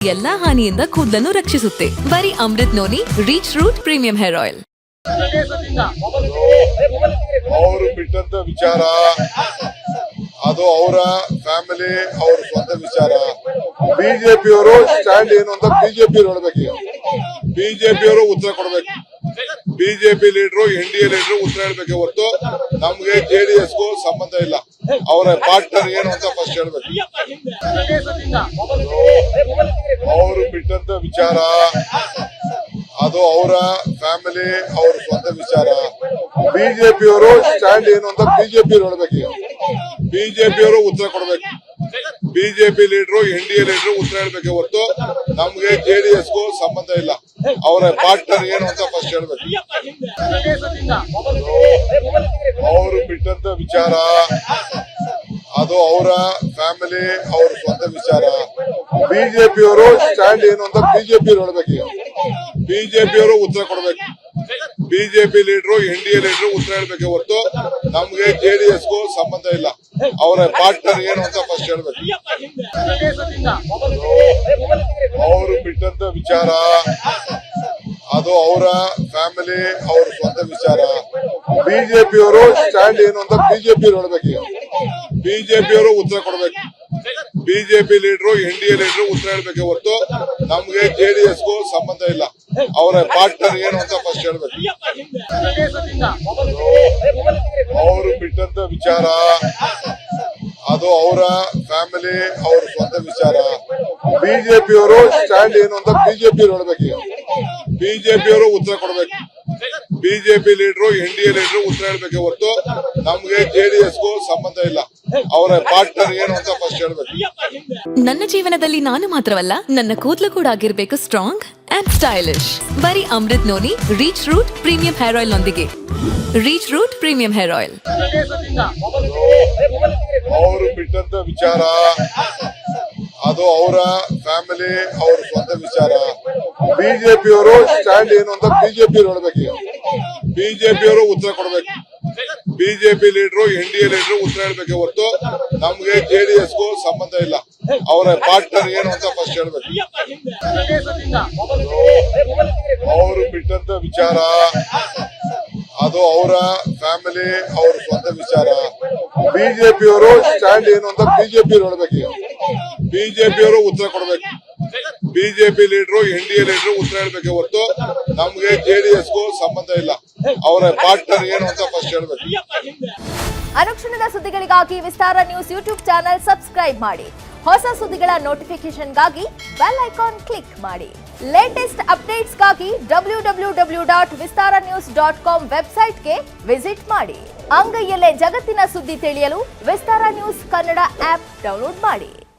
ಎಲ್ಲಾ ಹಾನಿಯಿಂದ ಕೂದಲನ್ನು ರಕ್ಷಿಸುತ್ತೆ. ಬರೀ Amrit noni reach root premium hair oil. ಅವರು ಬಿಟ್ಟಂತ ವಿಚಾರ ಅದು ಅವರ ಫ್ಯಾಮಿಲಿ ಅವ್ರ ಸ್ವಂತ ವಿಚಾರ. ಬಿಜೆಪಿಯವರು ಸ್ಟ್ಯಾಂಡ್ ಏನು ಅಂತ ಬಿಜೆಪಿ ನೋಡ್ಬೇಕು. ಬಿಜೆಪಿಯವರು ಉತ್ತರ ಕೊಡ್ಬೇಕು. ಬಿಜೆಪಿ ಲೀಡರು NDA ಲೀಡರು ಉತ್ತರ ಹೇಳ್ಬೇಕು. ಹೊರತು ನಮ್ಗೆ JDSಗೂ ಸಂಬಂಧ ಇಲ್ಲ. ಅವರ ಪಾರ್ಟ್ನರ್ ಏನು ಅಂತ ಫಸ್ಟ್ ಹೇಳ್ಬೇಕು. ಅವರು ಬಿಟ್ಟಂತ ವಿಚಾರ ಅದು ಅವರ ಫ್ಯಾಮಿಲಿ ಅವ್ರ ಸ್ವಂತ ವಿಚಾರ. ಬಿಜೆಪಿಯವರು ಸ್ಟ್ಯಾಂಡ್ ಏನು ಅಂತ ಬಿಜೆಪಿ ನೋಡ್ಬೇಕು. ಬಿಜೆಪಿಯವರು ಉತ್ತರ ಕೊಡ್ಬೇಕು. ಬಿಜೆಪಿ ಲೀಡರು NDA ಲೀಡರು ಉತ್ತರ ಹೇಳ್ಬೇಕು. ಹೊರತು ನಮ್ಗೆ JDSಗೂ ಸಂಬಂಧ ಇಲ್ಲ. ಅವರ ಪಾರ್ಟ್ನರ್ ಏನು ಅಂತ ಫಸ್ಟ್ ಹೇಳ್ಬೇಕು. ಅವರು ಬಿಟ್ಟಂತ ವಿಚಾರ ಅದು ಅವರ ಫ್ಯಾಮಿಲಿ ಅವ್ರ ಸ್ವಂತ ವಿಚಾರ. ಬಿಜೆಪಿಯವರು ಸ್ಟ್ಯಾಂಡ್ ಏನು ಅಂತ ಬಿಜೆಪಿ ನೋಡ್ಬೇಕು. ಬಿಜೆಪಿಯವರು ಉತ್ತರ ಕೊಡ್ಬೇಕು. ಬಿಜೆಪಿ ಲೀಡರು NDA ಲೀಡರು ಉತ್ತರ ಹೇಳ್ಬೇಕು. ಹೊರತು ನಮ್ಗೆ JDSಗೂ ಸಂಬಂಧ ಇಲ್ಲ. ಅವರ ಪಾರ್ಟ್ನರ್ ಏನು ಅಂತ ಫಸ್ಟ್ ಹೇಳ್ಬೇಕು. ಅವರು ಬಿಟ್ಟಂತ ವಿಚಾರ ಅದು ಅವರ ಫ್ಯಾಮಿಲಿ ಅವ್ರ ಸ್ವಂತ ವಿಚಾರ. ಬಿಜೆಪಿಯವರು ಸ್ಟ್ಯಾಂಡ್ ಏನು ಅಂತ ಬಿಜೆಪಿ ನೋಡ್ಬೇಕು. ಬಿಜೆಪಿಯವರು ಉತ್ತರ ಕೊಡ್ಬೇಕು. ಬಿಜೆಪಿ ಲೀಡರು NDA ಲೀಡರು ಉತ್ತರ ಹೇಳ್ಬೇಕು. ಹೊರತು ನಮ್ಗೆ JDSಗೂ ಸಂಬಂಧ ಇಲ್ಲ. ಅವರ ಪಾರ್ಟ್ನರ್ ಏನು ಅಂತ ಫಸ್ಟ್ ಹೇಳ್ಬೇಕು. ಅವರು ಬಿಟ್ಟಂತ ವಿಚಾರ ಅದು ಅವರ ಫ್ಯಾಮಿಲಿ ಅವ್ರ ಸ್ವಂತ ವಿಚಾರ. ಬಿಜೆಪಿಯವರು ಸ್ಟ್ಯಾಂಡ್ ಏನು ಅಂತ ಬಿಜೆಪಿ ನೋಡ್ಬೇಕು. ಬಿಜೆಪಿಯವರು ಉತ್ತರ ಕೊಡ್ಬೇಕು. ಬಿಜೆಪಿ ಲೀಡರು NDA ಲೀಡರು ಉತ್ತರ ಹೇಳ್ಬೇಕು. ಹೊರತು ನಮ್ಗೆ JDSಗೂ ಸಂಬಂಧ ಇಲ್ಲ. ಅವರ ಪಾರ್ಟ್ನರ್ ಏನು ಅಂತ ಫಸ್ಟ್ ಹೇಳ್ಬೇಕು. ನನ್ನ ಜೀವನದಲ್ಲಿ ನಾನು ಮಾತ್ರವಲ್ಲ, ನನ್ನ ಕೂದಲು ಕೂಡ ಆಗಿರ್ಬೇಕು ಸ್ಟ್ರಾಂಗ್ ಅಂಡ್ ಸ್ಟೈಲಿಶ್. ಬರೀ Amrit noni reach root premium hair oil ನೊಂದಿಗೆ. Reach root premium hair oil. ಅವರು ಬಿಟ್ಟಂತ ವಿಚಾರ ಅದು ಅವರ ಫ್ಯಾಮಿಲಿ ಅವ್ರ ಸ್ವಂತ ವಿಚಾರ. ಬಿಜೆಪಿಯವರು ಸ್ಟ್ಯಾಂಡ್ ಏನು ಅಂತ ಬಿಜೆಪಿ ನೋಡ್ಬೇಕು. ಬಿಜೆಪಿಯವರು ಉತ್ತರ ಕೊಡ್ಬೇಕು. ಬಿಜೆಪಿ ಲೀಡರು NDA ಲೀಡರು ಉತ್ತರ ಹೇಳ್ಬೇಕು. ಹೊರತು ನಮ್ಗೆ JDSಗೂ ಸಂಬಂಧ ಇಲ್ಲ. ಅವರ ಪಾರ್ಟ್ನರ್ ಏನು ಅಂತ ಫಸ್ಟ್ ಹೇಳ್ಬೇಕು. ಅವರು ಬಿಟ್ಟಂತ ವಿಚಾರ ಅದು ಅವರ ಫ್ಯಾಮಿಲಿ ಅವ್ರ ಸ್ವಂತ ವಿಚಾರ. ಬಿಜೆಪಿಯವರು ಸ್ಟ್ಯಾಂಡ್ ಏನು ಅಂತ ಬಿಜೆಪಿ ನೋಡ್ಬೇಕು. ಬಿಜೆಪಿಯವರು ಉತ್ತರ ಕೊಡ್ಬೇಕು. ಬಿಜೆಪಿ ಲೀಡರು NDA ಲೀಡರು ಉತ್ತರ ಹೇಳ್ಬೇಕು. ಹೊರತು ನಮ್ಗೆ JDSಗೂ ಸಂಬಂಧ ಇಲ್ಲ. ಅವರ ಪಾರ್ಟ್ನರ್ ಏನು ಅಂತ ಫಸ್ಟ್ ಹೇಳ್ಬೇಕು. ಅನುಕ್ಷಣದ ಸುದ್ದಿಗಳಿಗಾಗಿ ವಿಸ್ತಾರ ನ್ಯೂಸ್ ಯೂಟ್ಯೂಬ್ ಚಾನೆಲ್ ಸಬ್ಸ್ಕ್ರೈಬ್ ಮಾಡಿ. ಹೊಸ ಸುದ್ದಿಗಳ ನೋಟಿಫಿಕೇಶನ್ಗಾಗಿ ಬೆಲ್ ಐಕಾನ್ ಕ್ಲಿಕ್ ಮಾಡಿ. ಲೇಟೆಸ್ಟ್ ಅಪ್ಡೇಟ್ಸ್ಗಾಗಿ www.vistaranews.com ವೆಬ್ಸೈಟ್ಗೆ ವಿಸಿಟ್ ಮಾಡಿ. ಅಂಗೈಯಲ್ಲೇ ಜಗತ್ತಿನ ಸುದ್ದಿ ತಿಳಿಯಲು ವಿಸ್ತಾರ ನ್ಯೂಸ್ ಕನ್ನಡ ಆಪ್ ಡೌನ್ಲೋಡ್ ಮಾಡಿ.